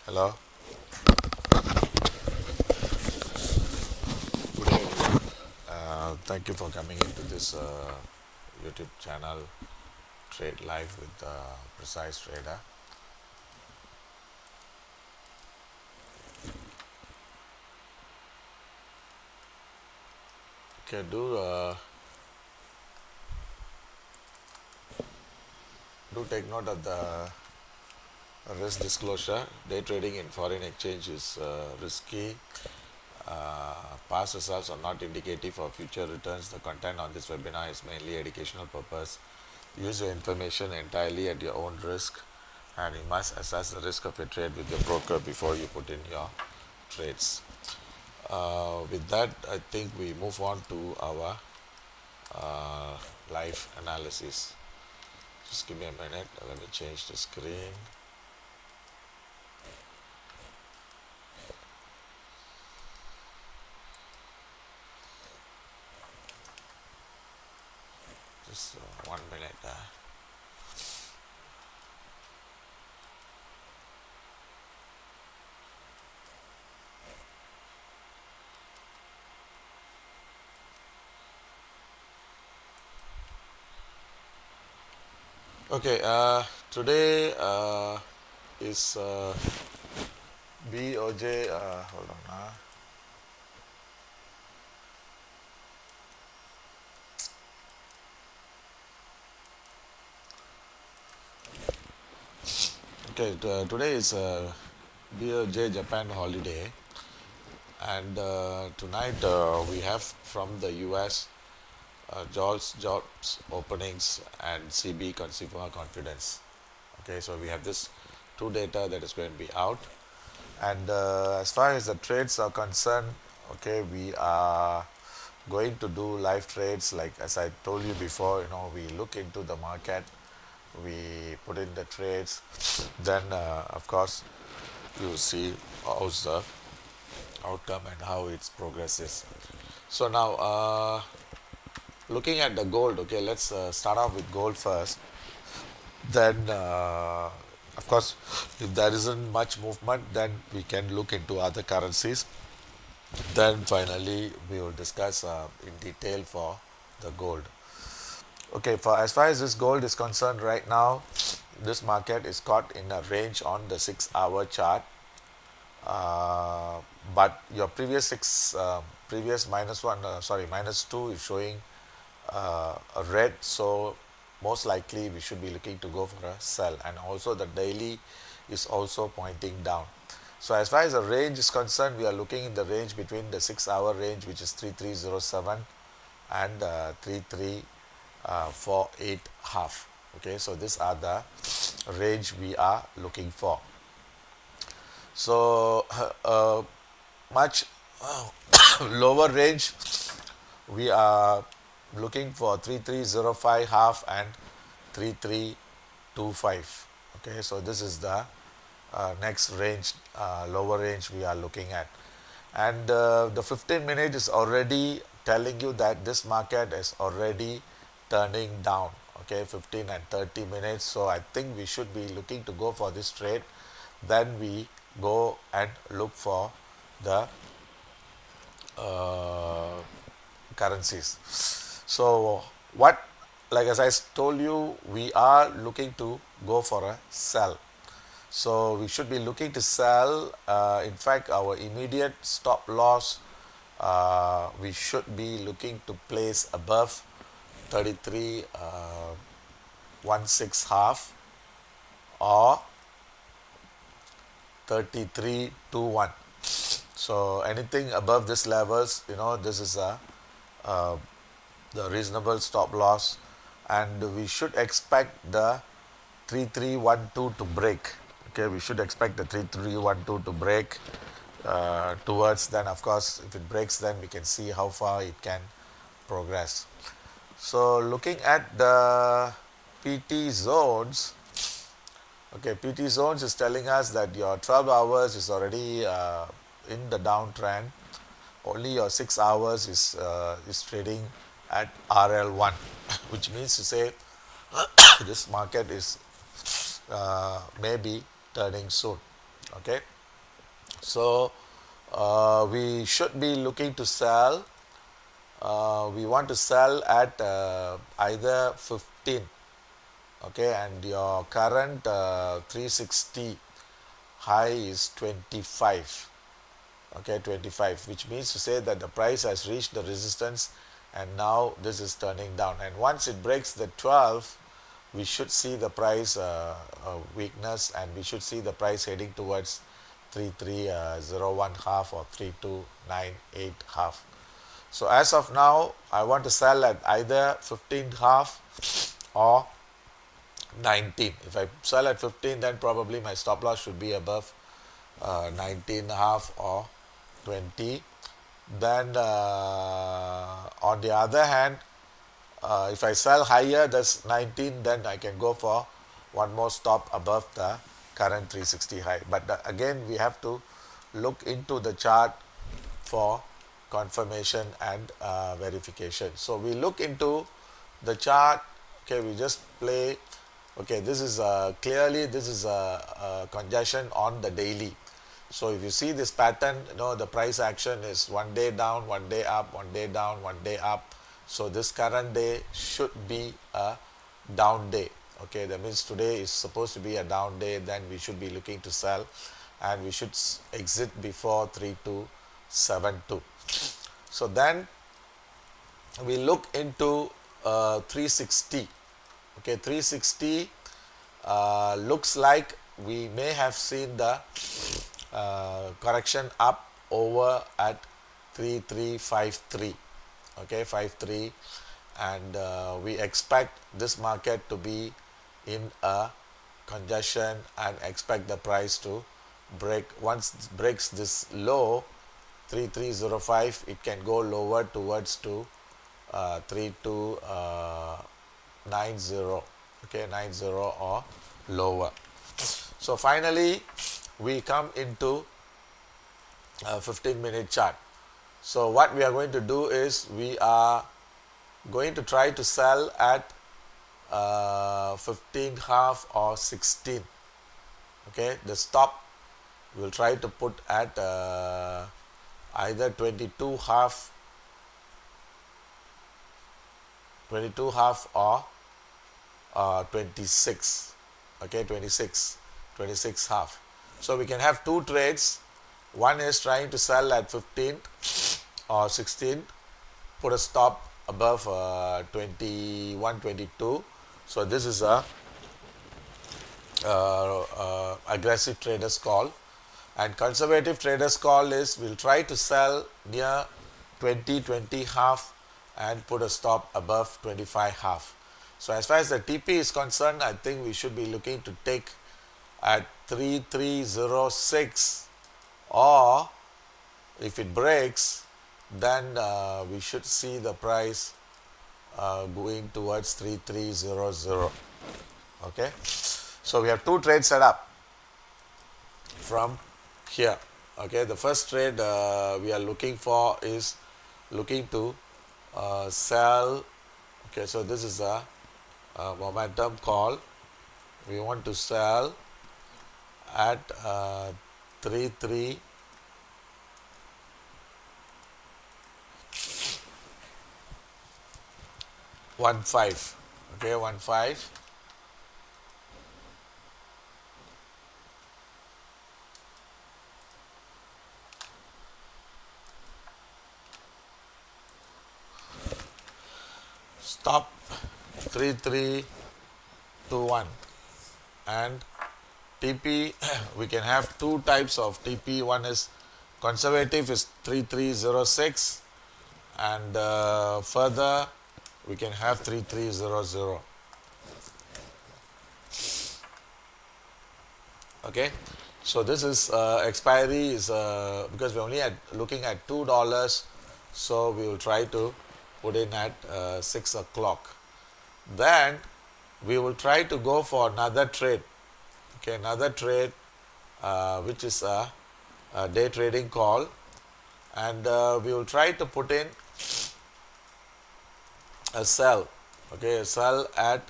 Hello. Good evening. Thank you for coming into this YouTube channel, Trade Live with Precise Trader. Okay, do take note of the risk disclosure. Day trading in foreign exchange is risky. Past results are not indicative of future returns. The content on this webinar is mainly educational purpose. Use your information entirely at your own risk, and you must assess the risk of a trade with your broker before you put in your trades. With that, I think we move on to our live analysis. Just give me a minute. Let me change the screen. Just 1 minute. Okay, today is BOJ. Hold on. Okay, today is BOJ Japan holiday, and tonight we have from the US jobs openings and CB consumer confidence. Okay, so we have this two data that is going to be out, and as far as the trades are concerned, okay, we are going to do live trades. Like as I told you before, we look into the market, we put in the trades, then of course you see how's the outcome and how its progresses. So now looking at the gold, okay, let's start off with gold first. Then of course, if there isn't much movement, then we can look into other currencies. Then finally we will discuss in detail for the gold. Okay, for as far as this gold is concerned, right now this market is caught in a range on the 6 hour chart. But your previous minus one, sorry, minus two is showing a red, so most likely we should be looking to go for a sell, and also the daily is also pointing down. So as far as the range is concerned, we are looking in the range between the 6 hour range, which is 3307 and 3348 half. Okay, so these are the range we are looking for. So much lower range, we are looking for 3305 half and 3325. Okay, so this is the next range, lower range we are looking at. And the 15 minute is already telling you that this market is already turning down. Okay, 15 and 30 minutes. So I think we should be looking to go for this trade. Then we go and look for the currencies. So what, like as I told you, we are looking to go for a sell. So we should be looking to sell. In fact, our immediate stop loss, we should be looking to place above 33 16 half or 3321. So anything above this levels, this is the reasonable stop loss, and we should expect the 3312 to break. Okay, we should expect the 3312 to break towards. Then of course, if it breaks, then we can see how far it can progress. So looking at the PT zones, okay, PT zones is telling us that your 12 hours is already in the downtrend. Only your 6 hours is trading at RL1, which means to say this market is maybe turning soon. Okay, So we should be looking to sell. We want to sell at either 15, okay, and your current 360 high is 25, okay, 25, which means to say that the price has reached the resistance and now this is turning down, and once it breaks the 12 we should see the price weakness, and we should see the price heading towards 3301 half or 3298 half. So as of now I want to sell at either 15 half or 19. If I sell at 15, then probably my stop loss should be above 19 half or 20. Then on the other hand, if I sell higher, that's 19, then I can go for one more stop above the current 360 high. But again, we have to look into the chart for confirmation and verification. So we look into the chart. Okay, we just play. Okay, this is clearly this is a congestion on the daily. So if you see this pattern, the price action is one day down, one day up, one day down, one day up. So this current day should be a down day. Okay, that means today is supposed to be a down day, then we should be looking to sell, and we should exit before 3272. So then we look into 360. Okay, 360 looks like we may have seen the correction up over at 3353. Okay, 53, and we expect this market to be in a congestion and expect the price to break. Once it breaks this low 3305, it can go lower towards to 3290, okay, 90 or lower. So finally we come into a 15-minute chart. So what we are going to do is we are going to try to sell at 15 half or 16. Okay, the stop we'll try to put at either 22 half or 26. Okay, 26 half. So we can have two trades. One is trying to sell at 15 or 16, put a stop above 21, 22. So this is a aggressive trader's call, and conservative trader's call is we'll try to sell near 20 half and put a stop above 25 half. So as far as the TP is concerned, I think we should be looking to take at 3306, or if it breaks, then we should see the price going towards 3300. Okay, so we have two trades set up from here. Okay, the first trade we are looking for is looking to sell. Okay, so this is a momentum call. We want to sell at 3315. Okay, 15. Stop 3321, and TP we can have two types of TP. One is conservative is 3306, and further we can have 3300. Okay, so this is expiry is because we're only looking at $2, so we will try to put in at 6 o'clock. Then we will try to go for another trade. Okay, another trade which is a day trading call, and we will try to put in a sell. Okay, a sell at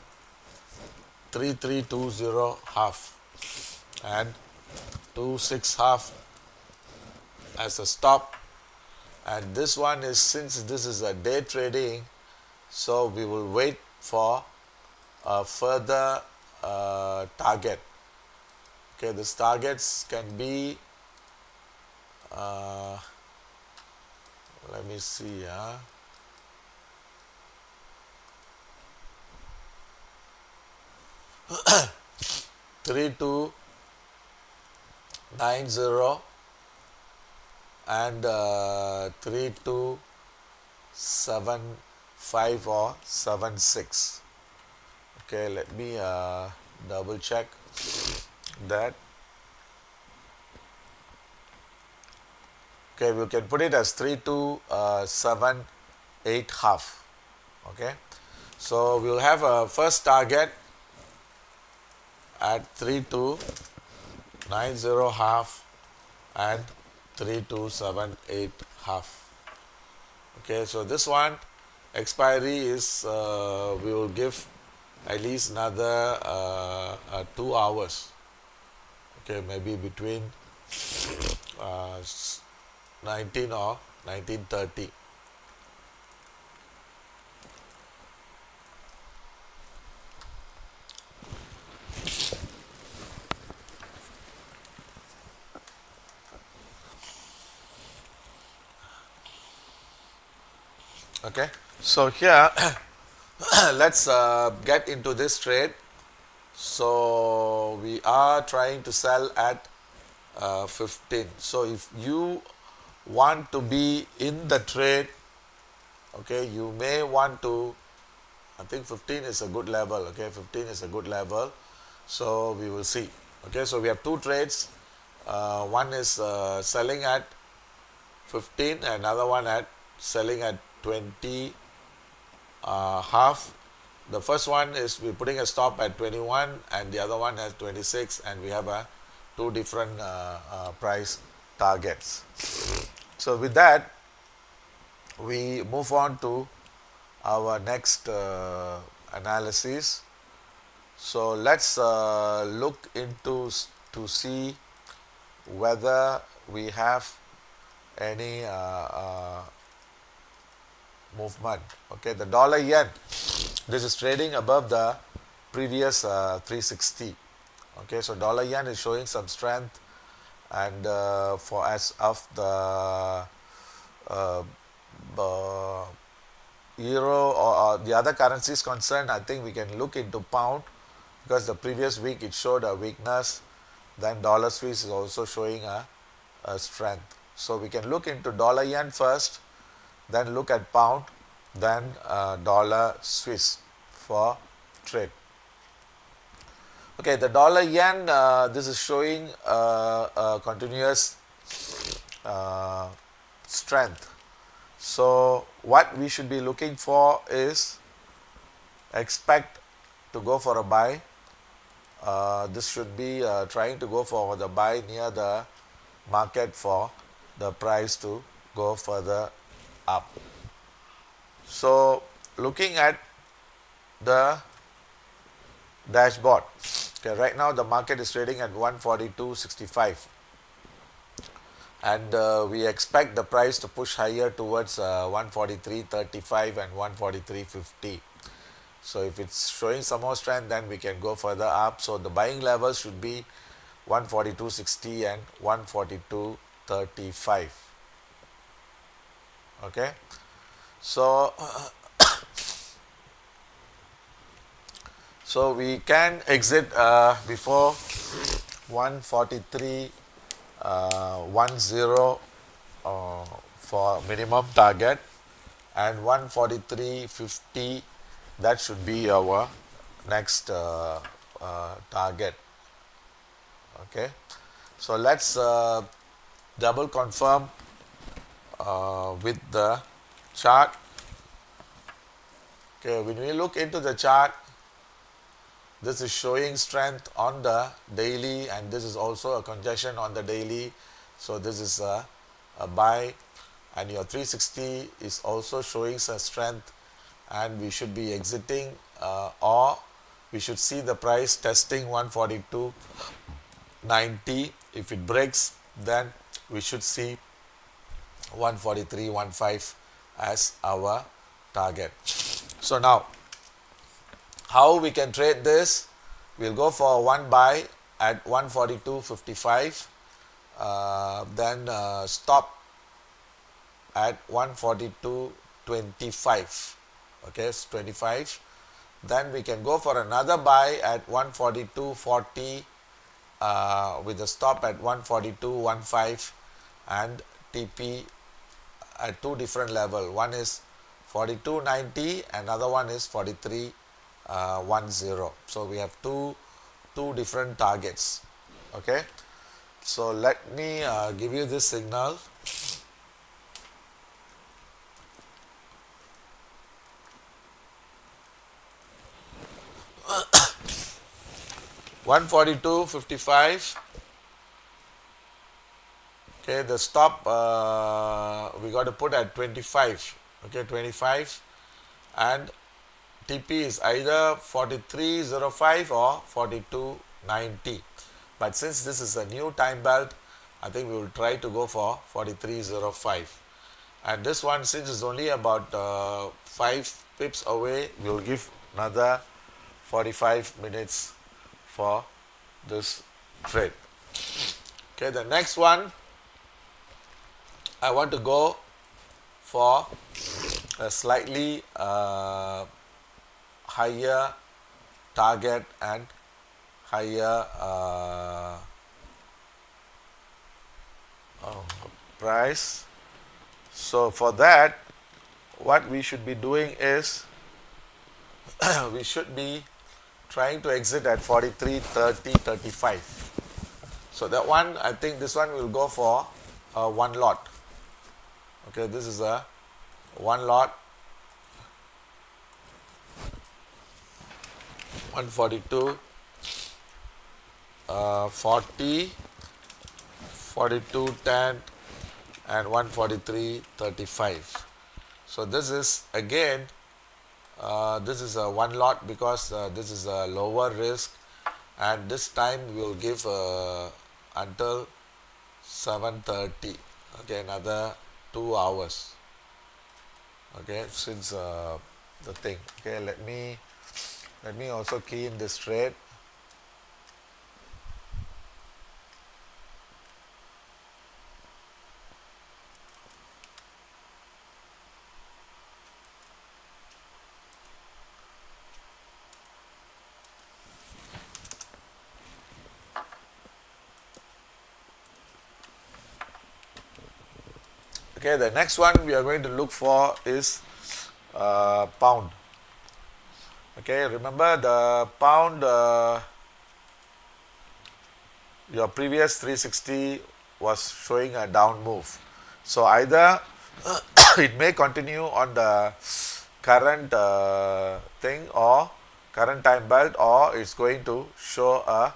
3320 half and 26 half as a stop, and this one is, since this is a day trading, so we will wait for a further target. Okay, these targets can be let me see, 3290 and 3275 or 76. Okay, let me double check that. Okay, we can put it as 3278 half. Okay, so we will have a first target at 3290 half and 3278 half. Okay, so this one expiry is we will give at least another 2 hours. Okay, maybe between 19 or 19:30. Okay, so here let's get into this trade. So we are trying to sell at 15. So if you want to be in the trade, okay, you may want to, I think 15 is a good level. Okay, 15 is a good level. So we will see. Okay, so we have two trades. One is selling at 15, another one at selling at 20 half. The first one is we're putting a stop at 21 and the other one has 26, and we have two different price targets. So with that, we move on to our next analysis. So let's look into to see whether we have any movement. Okay, the dollar yen, this is trading above the previous 360. Okay, so dollar yen is showing some strength, and for as of the euro or the other currencies concerned, I think we can look into pound, because the previous week it showed a weakness. Then dollar Swiss is also showing a strength. So we can look into dollar yen first, then look at pound, then dollar Swiss for trade. Okay, the dollar yen, this is showing a continuous strength. So what we should be looking for is expect to go for a buy. This should be trying to go for the buy near the market for the price to go further up. So looking at the dashboard, okay, right now the market is trading at 142.65, and we expect the price to push higher towards 143.35 and 143.50. So if it's showing some more strength, then we can go further up. So the buying levels should be 142.60 and 142.35. Okay, so so we can exit before 143.10 for minimum target, and 143.50, that should be our next target. Okay, so let's double confirm with the chart. Okay, when we look into the chart, this is showing strength on the daily, and this is also a congestion on the daily. So this is a buy, and your 360 is also showing some strength, and we should be exiting or we should see the price testing 142.90. If it breaks, then we should see 143.15 as our target. So now, how we can trade this? We'll go for one buy at 142.55, then stop at 142.25. Okay, it's 25. Then we can go for another buy at 142.40 with a stop at 142.15 and TP at two different level. One is 42.90, another one is 43.10. So we have two different targets. Okay, so let me give you this signal. $142.55. Okay, the stop we got to put at 25. Okay, 25, and TP is either 43.05 or 42.90. But since this is a new time belt, I think we will try to go for 43.05. And this one, since it's only about 5 pips away, we will give another 45 minutes for this trade. Okay, the next one, I want to go for a slightly higher target and higher price. So for that, what we should be doing is we should be trying to exit at 43.30.35. So that one, I think this one will go for one lot. Okay, this is a one lot, 142, 40, 42.10 and 143.35. So this is again this is a one lot because this is a lower risk, and this time we will give until 7:30. Okay, another 2 hours. Okay, since the thing. Okay, let me also key in this trade. Okay, the next one we are going to look for is pound. Okay, remember the pound, your previous 360 was showing a down move. So either it may continue on the current thing or current time belt, or it's going to show a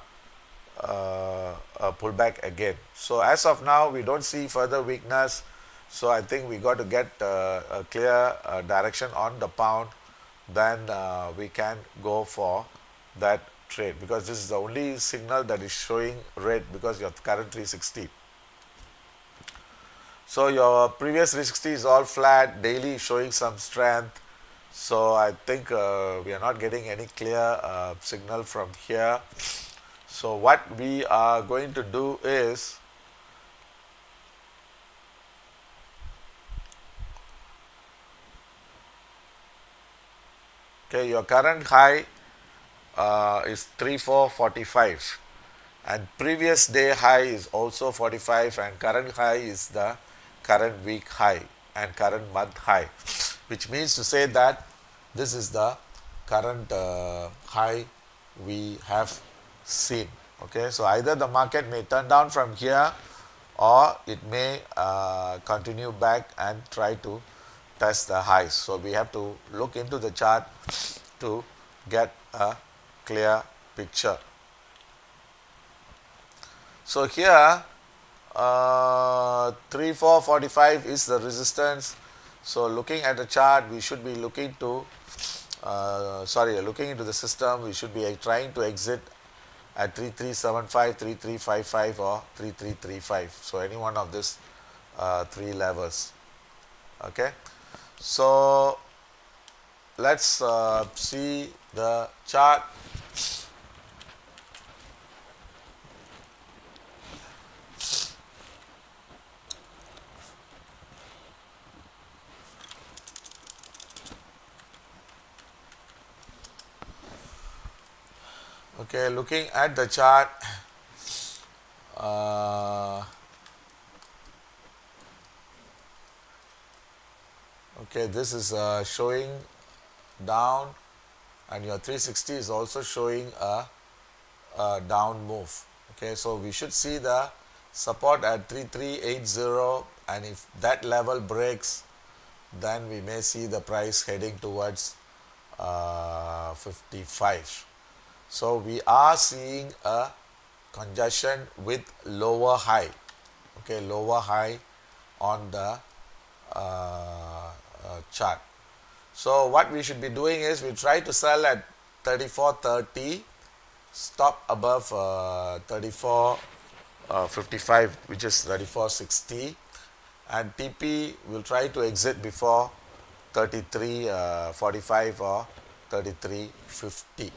pullback again. So as of now, we don't see further weakness. So I think we got to get a clear direction on the pound, then we can go for that trade, because this is the only signal that is showing red because your current 360. So your previous 360 is all flat, daily showing some strength. So I think we are not getting any clear signal from here. So what we are going to do is, okay, your current high is 3445, and previous day high is also 45, and current high is the current week high and current month high, which means to say that this is the current high we have seen. Okay, so either the market may turn down from here, or it may continue back and try to test the highs. So we have to look into the chart to get a clear picture. So here 3445 is the resistance. So looking at the chart, we should be looking to looking into the system, we should be trying to exit at 3375, 3355 or 3335. So any one of this three levels. Okay, so let's see the chart. Okay, looking at the chart, uh, okay, this is showing down, and your 360 is also showing a down move. Okay, so we should see the support at 3380, and if that level breaks, then we may see the price heading towards 55. So we are seeing a congestion with lower high. Okay, lower high on the chart. So what we should be doing is we try to sell at 34.30, stop above 34.55, which is 34.60, and TP will try to exit before 33.45 or 33.50.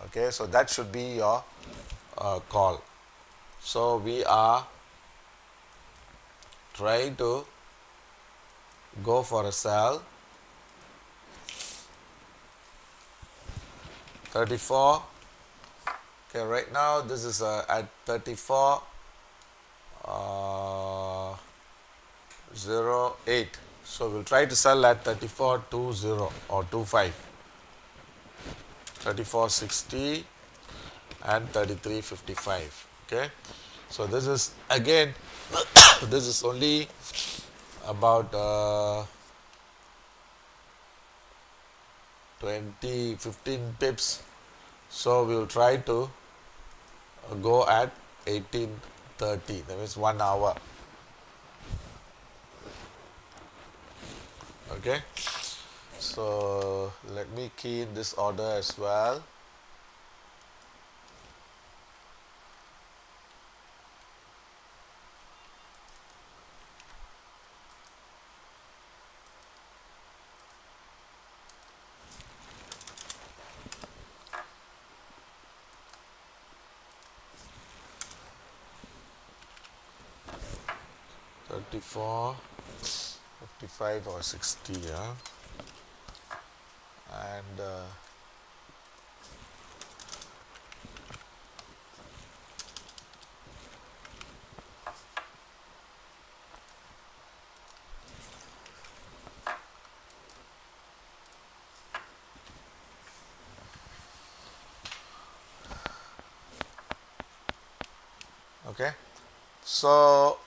Okay, so that should be your call. So we are trying to go for a sell 34. Okay, right now this is at 34 08. So we'll try to sell at 34.20 or 25, 34.60 and 33.55. Okay, so this is again this is only about 15 pips. So we will try to go at 18:30. That means 1 hour. Okay. So let me key in this order as well. $34, $55 or 60, yeah. And okay, so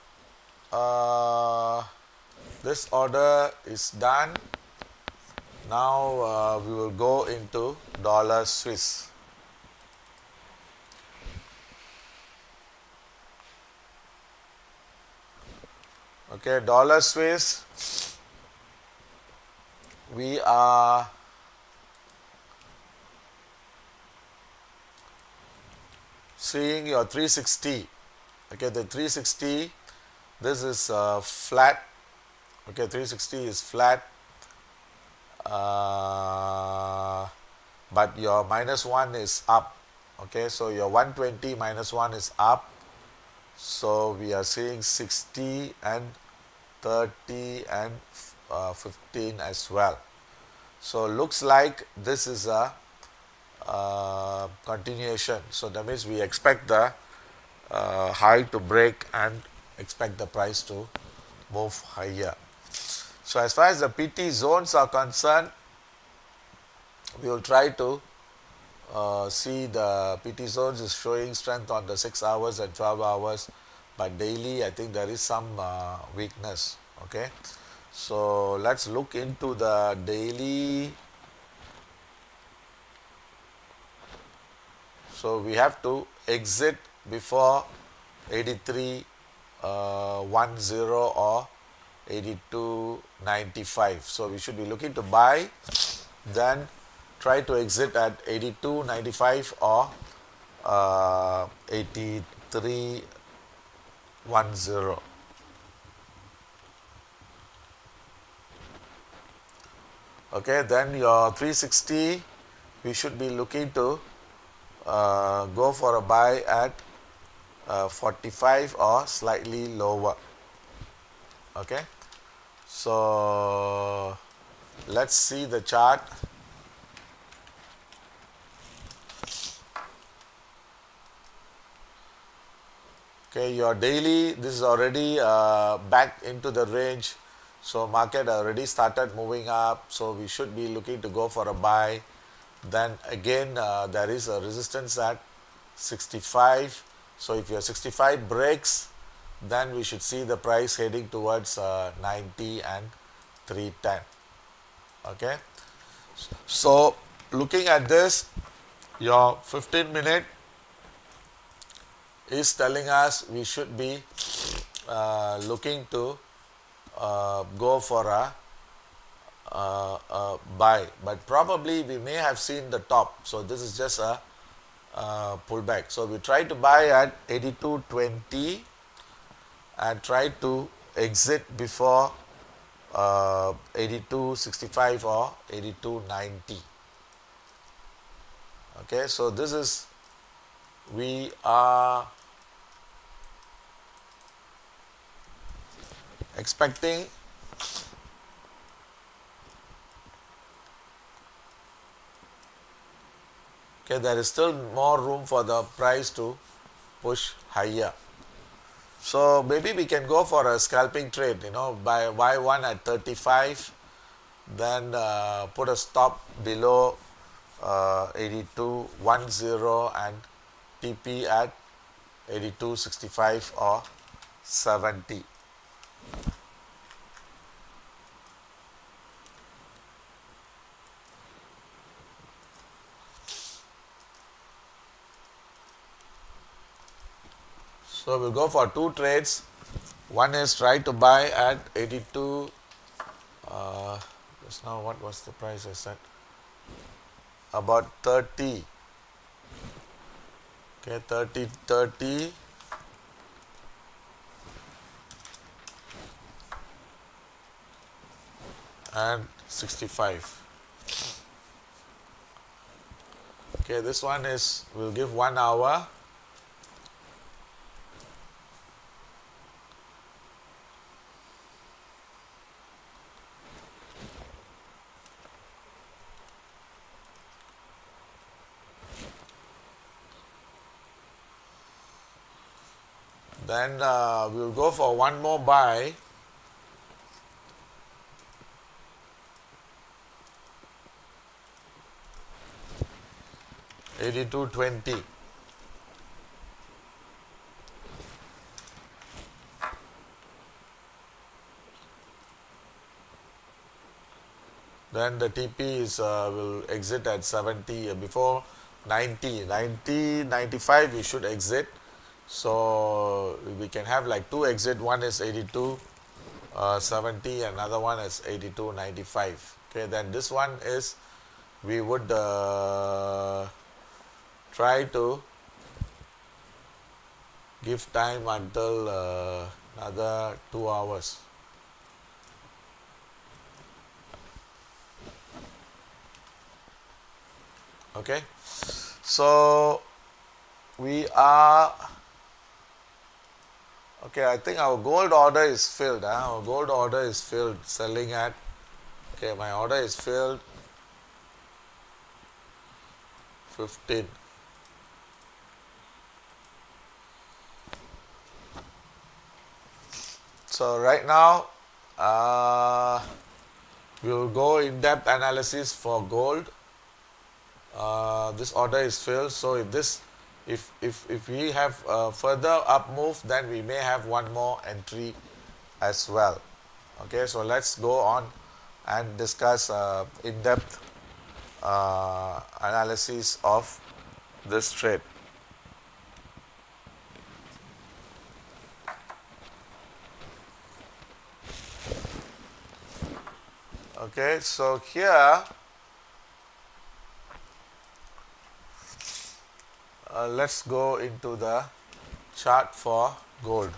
this order is done. Now we will go into dollar Swiss. Okay, dollar Swiss, we are seeing your 360. Okay, the 360, this is flat. Okay, 360 is flat, but your -1 is up. Okay, so your 120 -1 is up. So we are seeing 60 and 30 and 15 as well. So looks like this is a continuation. So that means we expect the high to break and expect the price to move higher. So as far as the PT zones are concerned, we will try to see the PT zones is showing strength on the 6 hours and 12 hours, but daily I think there is some weakness. Okay, so let's look into the daily. So we have to exit before 83.10 or 82.95. So we should be looking to buy, then try to exit at 82.95 or 83.10. Okay, then your 360 we should be looking to go for a buy at 45 or slightly lower. Okay, so let's see the chart. Okay, your daily, this is already back into the range. So market already started moving up. So we should be looking to go for a buy. Then again, there is a resistance at 65. So if your 65 breaks, then we should see the price heading towards 90 and 310. Okay. So looking at this, your 15-minute is telling us we should be looking to go for a buy, but probably we may have seen the top. So this is just a pullback. So we try to buy at 82.20 and try to exit before 82.65 or 82.90. Okay, so this is, we are expecting okay, there is still more room for the price to push higher. So maybe we can go for a scalping trade, buy one at 35, then put a stop below 82.10 and TP at 82.65 or 70. So we'll go for two trades. One is try to buy at 82. Just now, what was the price I said? About 30. Okay, 30 and 65. Okay, this one is, we'll give 1 hour. Then we'll go for one more buy. $82.20. Then the TP is will exit at 70 before 90. 95 we should exit. So we can have like two exit. One is 82.70, another one is 82.95. Okay, then this one is, we would try to give time until another 2 hours. Okay, so we are okay. I think our gold order is filled. Our gold order is filled, selling at, okay, my order is filled 15. So right now we will go in-depth analysis for gold. This order is filled, so if we have further up move, then we may have one more entry as well. Okay, so let's go on and discuss in-depth analysis of this trade. Okay, so here let's go into the chart for gold.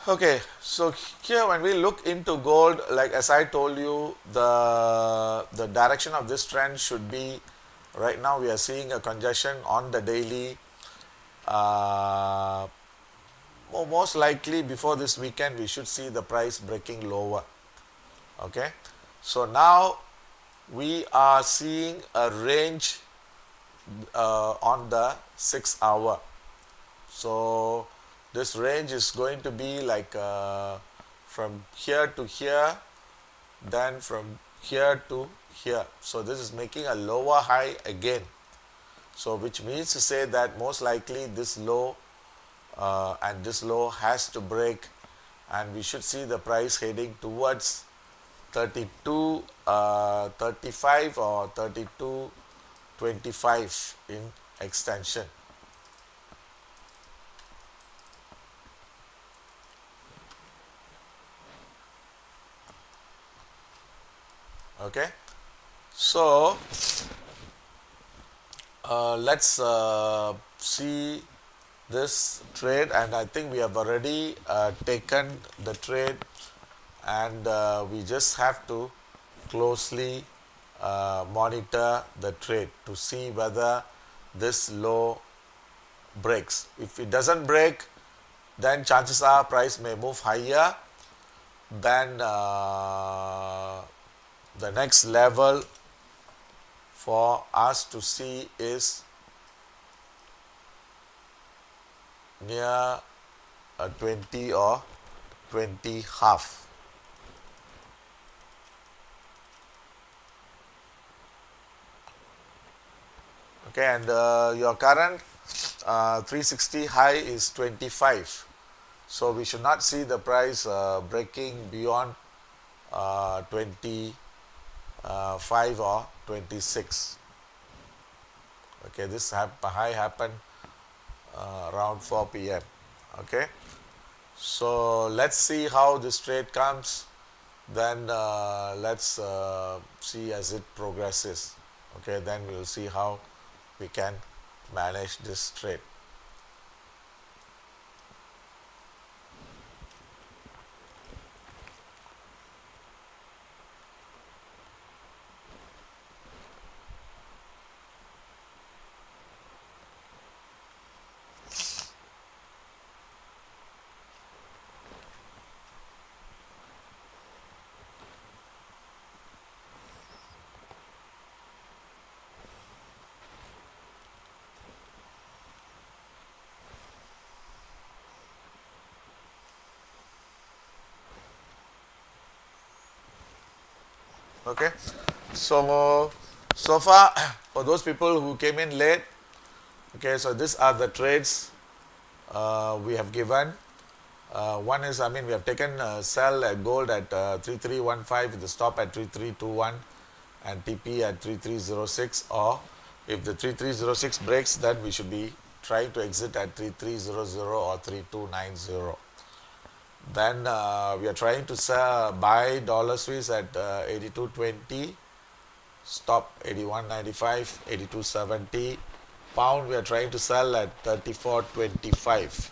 Okay, so here when we look into gold, like as I told you, the direction of this trend should be, right now we are seeing a congestion on the daily. uh, Most likely before this weekend we should see the price breaking lower. Okay, so now we are seeing a range on the 6 hour. So this range is going to be like from here to here, then from here to here. So this is making a lower high again. So which means to say that most likely this low and this low has to break, and we should see the price heading towards 32 35 or 32.25 in extension. Okay, so let's see this trade, and I think we have already taken the trade, and we just have to closely monitor the trade to see whether this low breaks. If it doesn't break, then chances are price may move higher. Then the next level for us to see is near a 20 or 20 half. Okay, and your current 360 high is 25. So we should not see the price breaking beyond 25 or 26. Okay, this high happened around 4 p.m. Okay, so let's see how this trade comes. Then let's see as it progresses. Okay, then we will see how we can manage this trade. Okay, so far for those people who came in late, okay, so these are the trades we have given. One is, I mean, we have taken sell at gold at 3315 with the stop at 3321 and TP at 3306, or if the 3306 breaks, then we should be trying to exit at 3300 or 3290. Then we are trying to sell, buy dollar Swiss at 82.20, stop 81.95, 82.70. Pound we are trying to sell at 34.25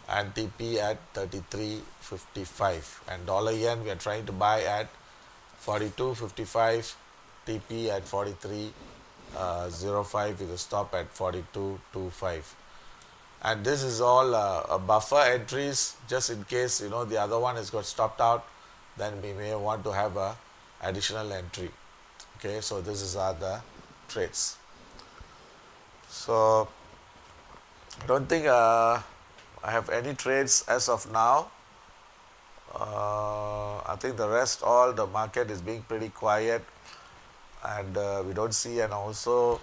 and TP at 33.55. And dollar yen we are trying to buy at 42.55, TP at 43.05 with a stop at 42.25. And this is all buffer entries, just in case the other one has got stopped out, then we may want to have a additional entry. Okay, so this is are the trades. So I don't think I have any trades as of now. I think the rest, all the market is being pretty quiet, and we don't see, and also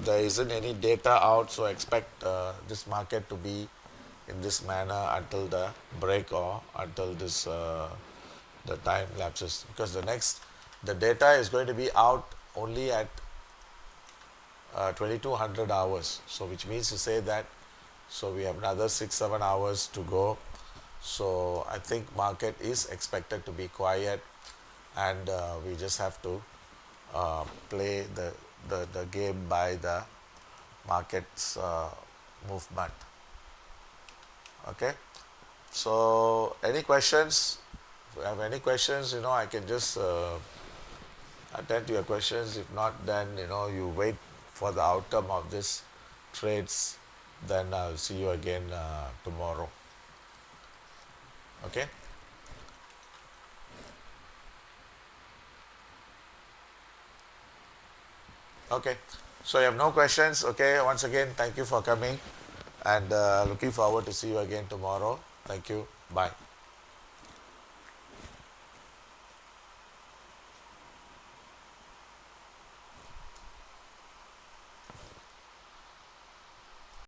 there isn't any data out, so expect this market to be in this manner until the break or until this the time lapses, because the data is going to be out only at 2200 hours, so which means to say that, so we have another 6-7 hours to go. So I think market is expected to be quiet, and we just have to play the game by the market's movement. Okay, So, any questions? If you have any questions, I can just attend to your questions. If not, then you wait for the outcome of this trades. Then I'll see you again tomorrow. Okay. Okay. So you have no questions. Okay. Once again, thank you for coming, and looking forward to see you again tomorrow. Thank you. Bye.